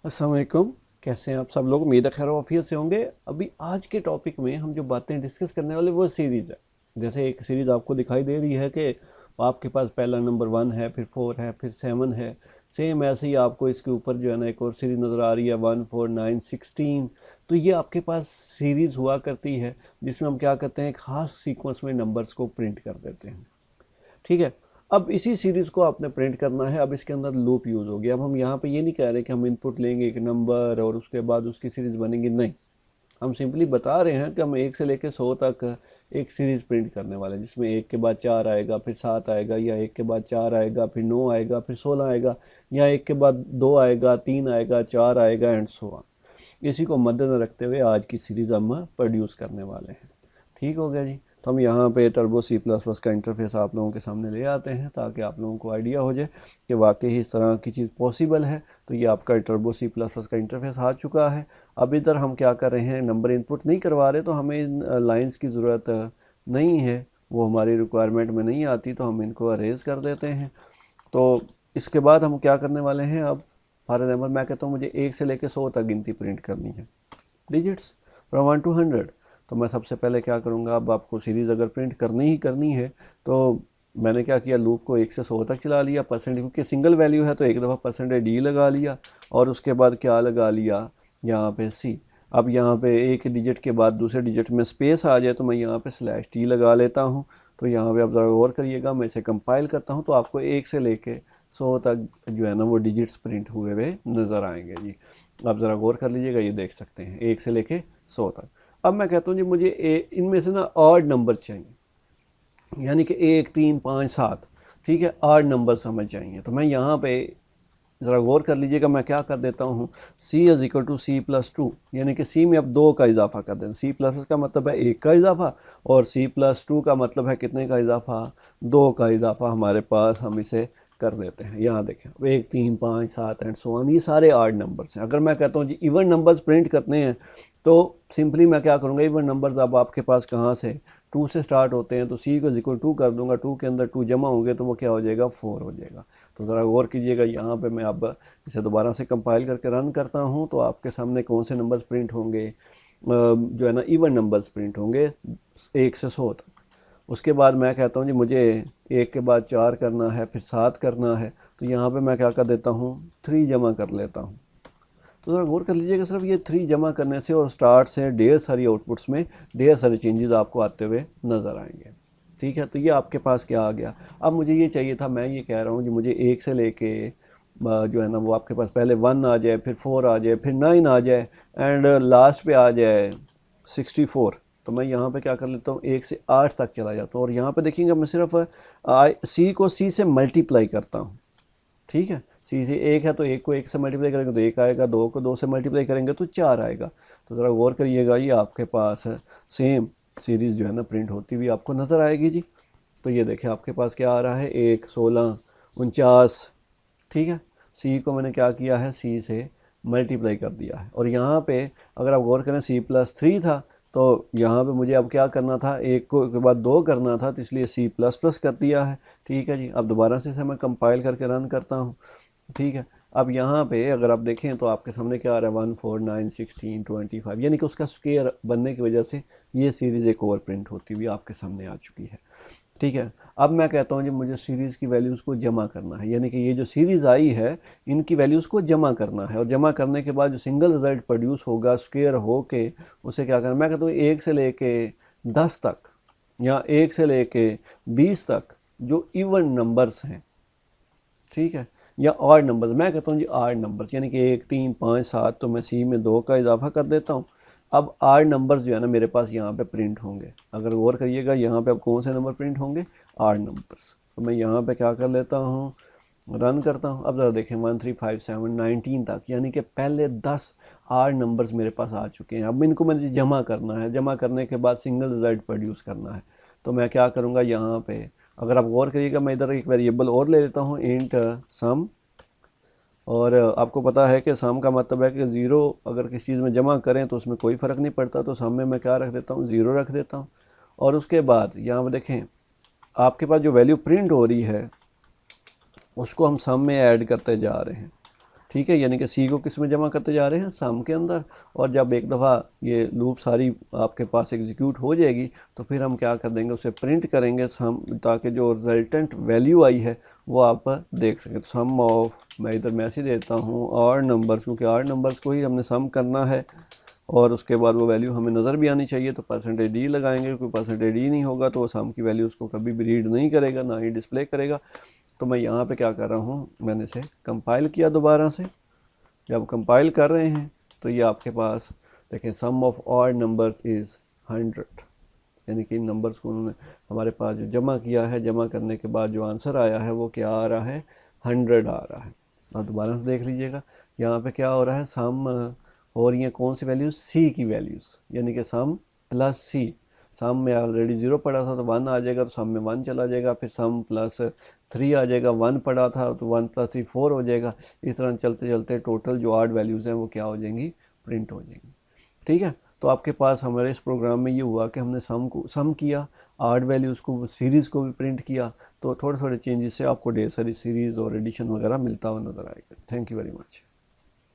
अस्सलाम वालेकुम। कैसे हैं आप सब लोग? उम्मीद है खैर वाफियत से होंगे। अभी आज के टॉपिक में हम जो बातें डिस्कस करने वाले वो सीरीज़ है। जैसे एक सीरीज़ आपको दिखाई दे रही है कि आपके पास पहला नंबर 1 है, फिर 4 है, फिर 7 है। सेम ऐसे ही आपको इसके ऊपर जो है ना एक और सीरीज़ नज़र आ रही है 1 4 9 16। तो ये आपके पास सीरीज़ हुआ करती है जिसमें हम क्या करते हैं, ख़ास सीक्वेंस में नंबर्स को प्रिंट कर देते हैं। ठीक है। अब इसी सीरीज़ को आपने प्रिंट करना है। अब इसके अंदर लूप यूज़ होगी। अब हम यहाँ पे ये नहीं कह रहे कि हम इनपुट लेंगे एक नंबर और उसके बाद उसकी सीरीज़ बनेगी, नहीं। हम सिंपली बता रहे हैं कि हम 1 से लेकर 100 तक एक सीरीज़ प्रिंट करने वाले हैं, जिसमें 1 के बाद 4 आएगा, फिर 7 आएगा, या 1 के बाद 4 आएगा, फिर 9 आएगा, फिर 16 आएगा, या 1 के बाद 2 आएगा, 3 आएगा, 4 आएगा, एंड सो ऑन। इसी को मद्देनजर रखते हुए आज की सीरीज़ हम प्रोड्यूस करने वाले हैं। ठीक हो गया जी। तो हम यहाँ पे टर्बो C++ का इंटरफेस आप लोगों के सामने ले आते हैं ताकि आप लोगों को आइडिया हो जाए कि वाकई ही इस तरह की चीज़ पॉसिबल है। तो ये आपका टर्बो C++ का इंटरफेस आ चुका है। अब इधर हम क्या कर रहे हैं, नंबर इनपुट नहीं करवा रहे, तो हमें इन लाइंस की ज़रूरत नहीं है, वो हमारी रिक्वायरमेंट में नहीं आती, तो हम इनको अरेज कर देते हैं। तो इसके बाद हम क्या करने वाले हैं, अब फॉर एग्जाम्पल मैं कहता हूँ मुझे 1 से लेकर 100 तक गिनती प्रिंट करनी है, डिजिट्स फ्रॉम 1 to 100। तो मैं सबसे पहले क्या करूँगा, अब आपको सीरीज़ अगर प्रिंट करनी है तो मैंने क्या किया, लूप को 1 से 100 तक चला लिया, परसेंट क्योंकि सिंगल वैल्यू है तो एक दफ़ा %d लगा लिया, और उसके बाद क्या लगा लिया यहाँ पे c। अब यहाँ पे एक डिजिट के बाद दूसरे डिजिट में स्पेस आ जाए तो मैं यहाँ पे /t लगा लेता हूँ। तो यहाँ पे आप ज़रा गौर करिएगा, मैं इसे कंपाइल करता हूँ तो आपको 1 से लेके 100 तक जो है ना वो डिजिट्स प्रिंट हुए हुए नज़र आएंगे जी। आप ज़रा गौर कर लीजिएगा, ये देख सकते हैं 1 से लेके 100 तक। अब मैं कहता हूँ जी मुझे इनमें से ना ऑड नंबर चाहिए, यानी कि 1 3 5 7, ठीक है, ऑड नंबर समझ चाहिए। तो मैं यहाँ पे ज़रा गौर कर लीजिएगा, मैं क्या कर देता हूँ, c = c+2, यानी कि c में अब 2 का इजाफा कर दें। c++ का मतलब है 1 का इजाफा, और c+2 का मतलब है कितने का इजाफा, 2 का इजाफा हमारे पास, हम इसे कर देते हैं। यहाँ देखें 1 3 5 7 एंड सो ऑन, ये सारे ऑड नंबर्स हैं। अगर मैं कहता हूँ जी इवन नंबर्स प्रिंट करने हैं तो सिंपली मैं क्या करूँगा, इवन नंबर्स अब आपके पास कहाँ से 2 से स्टार्ट होते हैं, तो c को इक्वल 2 कर दूंगा, 2 के अंदर 2 जमा होंगे तो वो क्या हो जाएगा, 4 हो जाएगा। तो ज़रा गौर कीजिएगा, यहाँ पे मैं अब इसे दोबारा से कंपाइल करके रन करता हूँ तो आपके सामने कौन से नंबर्स प्रिंट होंगे, जो है ना इवन नंबर्स प्रिंट होंगे 1 से 100 तक। उसके बाद मैं कहता हूँ जी मुझे 1 के बाद 4 करना है, फिर 7 करना है, तो यहाँ पे मैं क्या कर देता हूँ, 3 जमा कर लेता हूँ। तो ज़रा गौर कर लीजिएगा, सिर्फ ये 3 जमा करने से और स्टार्ट से ढेर सारी आउटपुट्स में ढेर सारे चेंजेस आपको आते हुए नज़र आएंगे। ठीक है, तो ये आपके पास क्या आ गया। अब मुझे ये चाहिए था, मैं ये कह रहा हूँ कि मुझे 1 से लेके जो है ना वो आपके पास पहले 1 आ जाए, फिर 4 आ जाए, फिर 9 आ जाए, एंड लास्ट पे आ जाए 64। तो मैं यहाँ पे क्या कर लेता हूँ, 1 से 8 तक चला जाता हूँ, और यहाँ पे देखिएगा मैं सिर्फ सी को सी से मल्टीप्लाई करता हूँ। ठीक है, सी से 1 है तो 1 को 1 से मल्टीप्लाई करेंगे तो 1 आएगा, 2 को 2 से मल्टीप्लाई करेंगे तो 4 आएगा। तो ज़रा गौर करिएगा, ये आपके पास सेम सीरीज़ जो है ना प्रिंट होती हुई आपको नज़र आएगी जी। तो ये देखें आपके पास क्या आ रहा है, 1 16 49। ठीक है, सी को मैंने क्या किया है, सी से मल्टीप्लाई कर दिया है। और यहाँ पे अगर आप गौर करें C+3 था, तो यहाँ पे मुझे अब क्या करना था, 1 को के बाद 2 करना था, तो इसलिए C++ कर दिया है। ठीक है जी, अब दोबारा से इसे मैं कंपाइल करके रन करता हूँ। ठीक है, अब यहाँ पे अगर आप देखें तो आपके सामने क्या आ रहा है, 1 4 9 16 25, यानी कि उसका स्क्वायर बनने की वजह से ये सीरीज़ एक और प्रिंट होती हुई आपके सामने आ चुकी है। ठीक है, अब मैं कहता हूँ जी मुझे सीरीज़ की वैल्यूज़ को जमा करना है, यानी कि ये जो सीरीज़ आई है इनकी वैल्यूज़ को जमा करना है, और जमा करने के बाद जो सिंगल रिजल्ट प्रोड्यूस होगा स्क्वायर हो के उसे क्या करना, मैं कहता हूँ 1 से लेके 10 तक या 1 से लेके 20 तक जो इवन नंबर्स हैं, ठीक है, या ऑड नंबर्स, मैं कहता हूँ जी ऑड नंबर्स, यानी कि 1 3 5 7, तो मैं सी में 2 का इजाफा कर देता हूँ। अब ऑड नंबर्स जो है ना मेरे पास यहाँ पे प्रिंट होंगे। अगर गौर करिएगा यहाँ पे अब कौन से नंबर प्रिंट होंगे, ऑड नंबर्स। तो मैं यहाँ पे क्या कर लेता हूँ, रन करता हूँ। अब ज़रा देखें 1 3 5 7 19 तक, यानी कि पहले 10 ऑड नंबर्स मेरे पास आ चुके हैं। अब इनको मुझे जमा करना है, जमा करने के बाद सिंगल रिजल्ट प्रोड्यूस करना है। तो मैं क्या करूँगा, यहाँ पे अगर आप गौर करिएगा मैं इधर एक वेरिएबल और ले लेता हूँ, इंट सम। और आपको पता है कि सम का मतलब है कि ज़ीरो अगर किसी चीज़ में जमा करें तो उसमें कोई फ़र्क नहीं पड़ता, तो सम में मैं क्या रख देता हूँ, ज़ीरो रख देता हूँ। और उसके बाद यहाँ पर देखें आपके पास जो वैल्यू प्रिंट हो रही है उसको हम सम में ऐड करते जा रहे हैं। ठीक है, यानी कि सी को किस में जमा करते जा रहे हैं, सम के अंदर। और जब एक दफ़ा ये लूप सारी आपके पास एग्जीक्यूट हो जाएगी तो फिर हम क्या कर देंगे, उसे प्रिंट करेंगे सम, ताकि जो रिजल्टेंट वैल्यू आई है वो आप देख सकें। तो सम ऑफ, मैं इधर मैसेज देता हूँ आर नंबर्स, क्योंकि आर नंबर्स को ही हमने सम करना है और उसके बाद वो वैल्यू हमें नज़र भी आनी चाहिए। तो परसेंटेज डी लगाएंगे, क्योंकि परसेंटेज डी नहीं होगा तो वो सम की वैल्यू उसको कभी भी रीड नहीं करेगा, ना ही डिस्प्ले करेगा। तो मैं यहाँ पे क्या कर रहा हूँ, मैंने इसे कंपाइल किया दोबारा से। जब कंपाइल कर रहे हैं तो ये आपके पास देखें, सम ऑफ ऑड नंबर्स इज़ 100, यानी कि इन नंबर्स को उन्होंने हमारे पास जो जमा किया है, जमा करने के बाद जो आंसर आया है वो क्या आ रहा है, 100 आ रहा है। और दोबारा से देख लीजिएगा, यहाँ पे क्या हो रहा है, सम हो रही है कौन सी वैल्यूज़, सी की वैल्यूज़, यानी कि सम प्लस सी। सम में ऑलरेडी 0 पड़ा था तो 1 आ जाएगा, तो सम में 1 चला जाएगा, फिर सम प्लस 3 आ जाएगा, 1 पड़ा था तो 1 प्लस 3 4 हो जाएगा। इस तरह चलते चलते टोटल जो आड वैल्यूज़ हैं वो क्या हो जाएंगी, प्रिंट हो जाएंगी। ठीक है, तो आपके पास हमारे इस प्रोग्राम में ये हुआ कि हमने सम किया, आड वैल्यूज़ को, सीरीज़ को भी प्रिंट किया। तो थोड़े थोड़े चेंजेस से आपको ढेर सारी सीरीज़ और एडिशन वगैरह मिलता हुआ नज़र आएगा। Thank you very much.